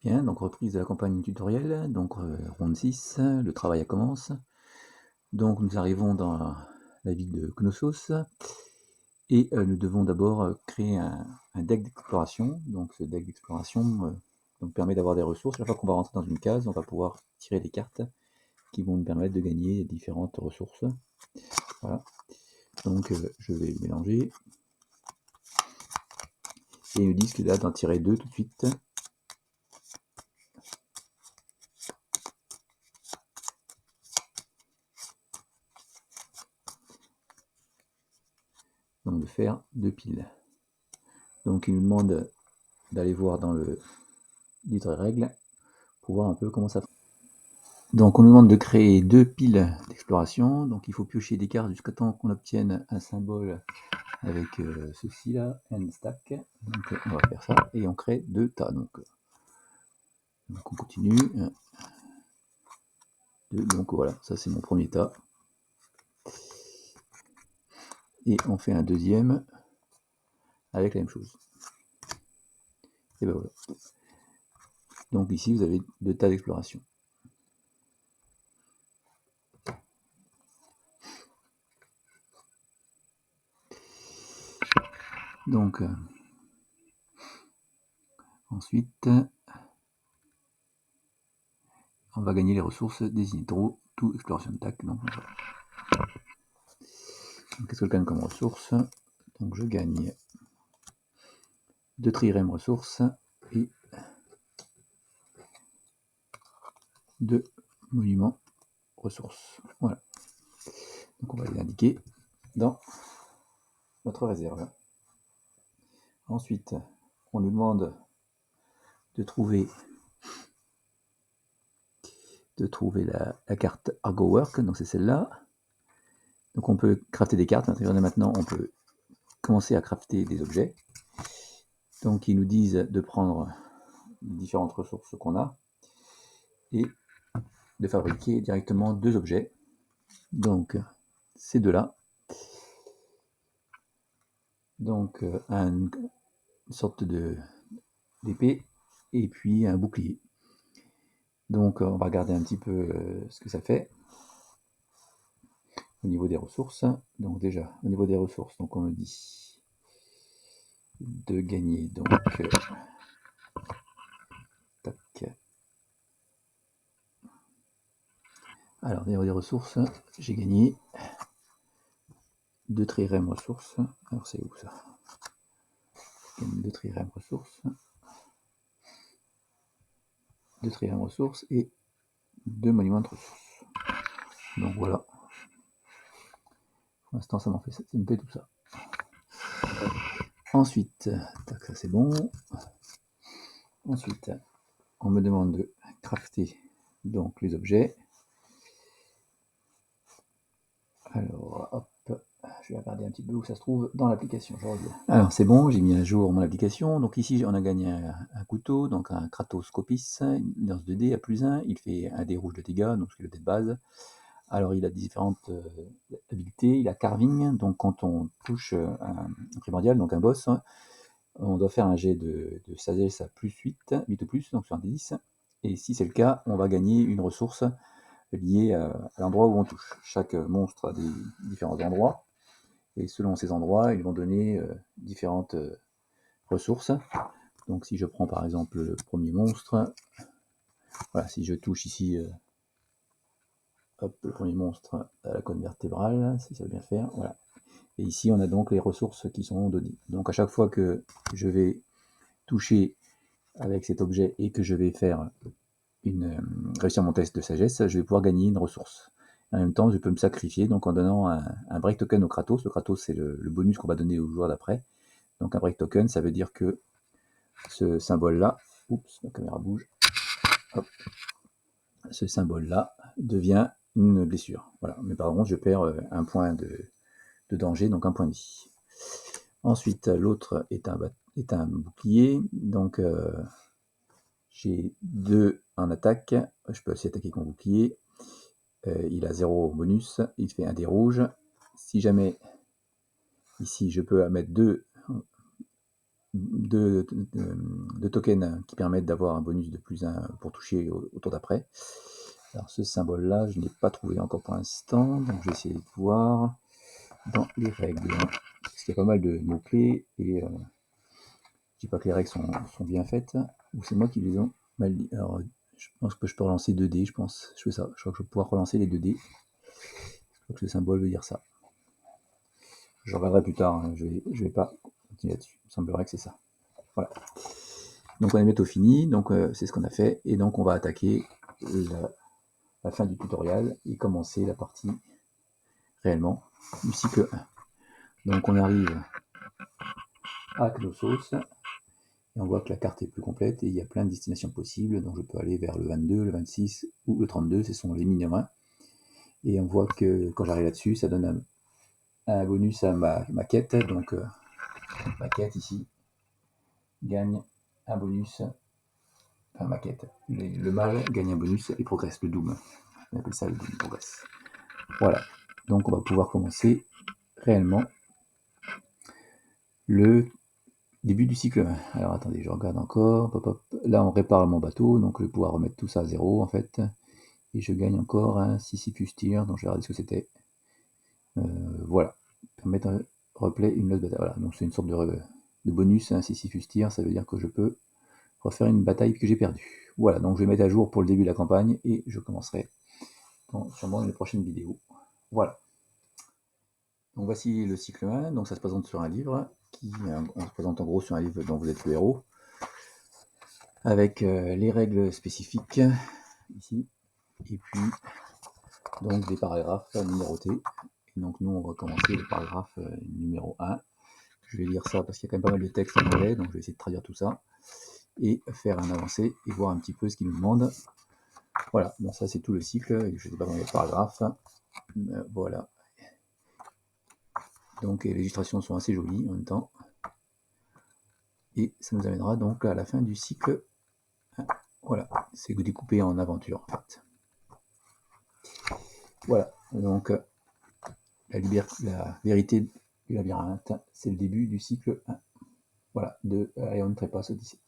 Bien, donc reprise de la campagne tutoriel, donc ronde 6, le travail commence. Donc nous arrivons dans la ville de Knossos et nous devons d'abord créer un deck d'exploration. Donc ce deck d'exploration donc permet d'avoir des ressources. À chaque fois qu'on va rentrer dans une case, on va pouvoir tirer des cartes qui vont nous permettre de gagner différentes ressources. Voilà. Donc je vais mélanger. Et ils nous disent que là d'en tirer 2 tout de suite. Donc de faire 2 piles. Donc il nous demande d'aller voir dans le livre règles pour voir un peu comment ça fonctionne. Donc on nous demande de créer 2 piles d'exploration. Donc il faut piocher des cartes jusqu'à temps qu'on obtienne un symbole avec ceci là, end stack. Donc on va faire ça et on crée 2 tas. Donc on continue. Donc voilà, ça c'est mon premier tas. Et on fait un deuxième avec la même chose. Et ben voilà. Donc ici vous avez 2 tas d'exploration. Donc ensuite on va gagner les ressources désignées. Draw to exploration tac. Donc qu'est-ce que je gagne comme ressource? Donc je gagne 2 trirèmes ressources et 2 monuments ressources. Voilà. Donc on va les indiquer dans notre réserve. Ensuite, on nous demande de trouver la carte Argo Work, donc c'est celle-là. Donc on peut crafter des cartes. Maintenant, on peut commencer à crafter des objets. Donc ils nous disent de prendre différentes ressources qu'on a et de fabriquer directement 2 objets. Donc ces deux-là. Donc une sorte d'épée et puis un bouclier. Donc on va regarder un petit peu ce que ça fait au niveau des ressources. Donc déjà, au niveau des ressources, donc on me dit de gagner donc tac. Alors, au niveau des ressources, j'ai gagné 2 trirèmes ressources. Alors c'est où ça? 2 trirèmes ressources. 2 trirèmes ressources et 2 monuments de ressources. Donc voilà. Pour l'instant, ça me fait tout ça. Ensuite, tac, ça c'est bon. Ensuite, on me demande de crafter donc les objets. Alors, hop, je vais regarder un petit peu où ça se trouve dans l'application. Je reviens. Alors, c'est bon, j'ai mis à jour mon application. Donc ici, on a gagné un couteau, donc un Kratos Scopis, une lance 2D à +1. Il fait un dé rouge de dégâts, donc c'est le dé de base. Alors, il a différentes habilités. Il a Carving, donc quand on touche un primordial, donc un boss, on doit faire un jet de sagesse à +8, 8 ou plus, donc sur un D10. Et si c'est le cas, on va gagner une ressource liée à l'endroit où on touche. Chaque monstre a des différents endroits, et selon ces endroits, ils vont donner différentes ressources. Donc si je prends par exemple le premier monstre, voilà, si je touche ici, hop, le premier monstre à la colonne vertébrale, si ça veut bien faire, voilà. Et ici, on a donc les ressources qui sont données. Donc à chaque fois que je vais toucher avec cet objet et que je vais faire réussir mon test de sagesse, je vais pouvoir gagner une ressource. En même temps, je peux me sacrifier donc en donnant un break token au Kratos. Le Kratos, c'est le bonus qu'on va donner au joueur d'après. Donc un break token, ça veut dire que ce symbole-là, oups, ma caméra bouge, hop, ce symbole-là devient une blessure. Voilà. Mais par contre, je perds un point de danger, donc un point de vie. Ensuite, l'autre est un bouclier, donc j'ai 2 en attaque, je peux aussi attaquer avec mon bouclier. Il a 0 bonus, il fait un dé rouge. Si jamais ici je peux mettre 2 de tokens qui permettent d'avoir un bonus de +1 pour toucher au tour d'après. Alors ce symbole-là, je n'ai pas trouvé encore pour l'instant, donc je vais essayer de voir dans les règles. Parce qu'il y a pas mal de mots-clés, et je dis pas que les règles sont bien faites, ou c'est moi qui les ont mal dit. Alors je pense que je peux relancer 2D, je pense. Je fais ça, je crois que je vais pouvoir relancer les 2D. Je crois que le symbole veut dire ça. Je regarderai plus tard, hein. Je vais pas continuer là-dessus. Il me semblerait que c'est ça. Voilà. Donc on est bientôt fini, donc c'est ce qu'on a fait, et donc on va attaquer la fin du tutoriel et commencer la partie réellement du cycle 1. Donc on arrive à Knossos, et on voit que la carte est plus complète, et il y a plein de destinations possibles, donc je peux aller vers le 22, le 26 ou le 32, ce sont les minima. Et on voit que quand j'arrive là-dessus, ça donne un bonus à ma quête, donc ma quête ici gagne un bonus, enfin ma quête, le mal gagne un bonus et progresse, le doom, on appelle ça le doom progress. Voilà, donc on va pouvoir commencer réellement le début du cycle 1. Alors attendez, je regarde encore, hop, hop. Là on répare mon bateau, donc je vais pouvoir remettre tout ça à 0 en fait, et je gagne encore un Sisyphus Tear, donc je vais regarder ce que c'était. Voilà, permettre replay une lost bataille. Voilà, donc c'est une sorte de bonus, un Sisyphus Tear, ça veut dire que je peux refaire une bataille que j'ai perdue. Voilà, donc je vais mettre à jour pour le début de la campagne, et je commencerai sûrement dans les prochaines vidéos. Voilà. Donc voici le cycle 1, donc ça se présente sur un livre, on se présente en gros sur un livre dont vous êtes le héros, avec les règles spécifiques, ici, et puis donc des paragraphes numérotés. Et donc nous on va commencer le paragraphe numéro 1. Je vais lire ça parce qu'il y a quand même pas mal de texte en anglais, donc je vais essayer de traduire tout ça, et faire un avancé, et voir un petit peu ce qu'il nous demande. Voilà, donc ça c'est tout le cycle, je ne sais pas combien de paragraphes, voilà. Donc les illustrations sont assez jolies en même temps. Et ça nous amènera donc à la fin du cycle. Voilà, c'est découpé en aventure en fait. Voilà, donc la vérité du labyrinthe, c'est le début du cycle 1. Voilà, de Ion Trepas Odyssey.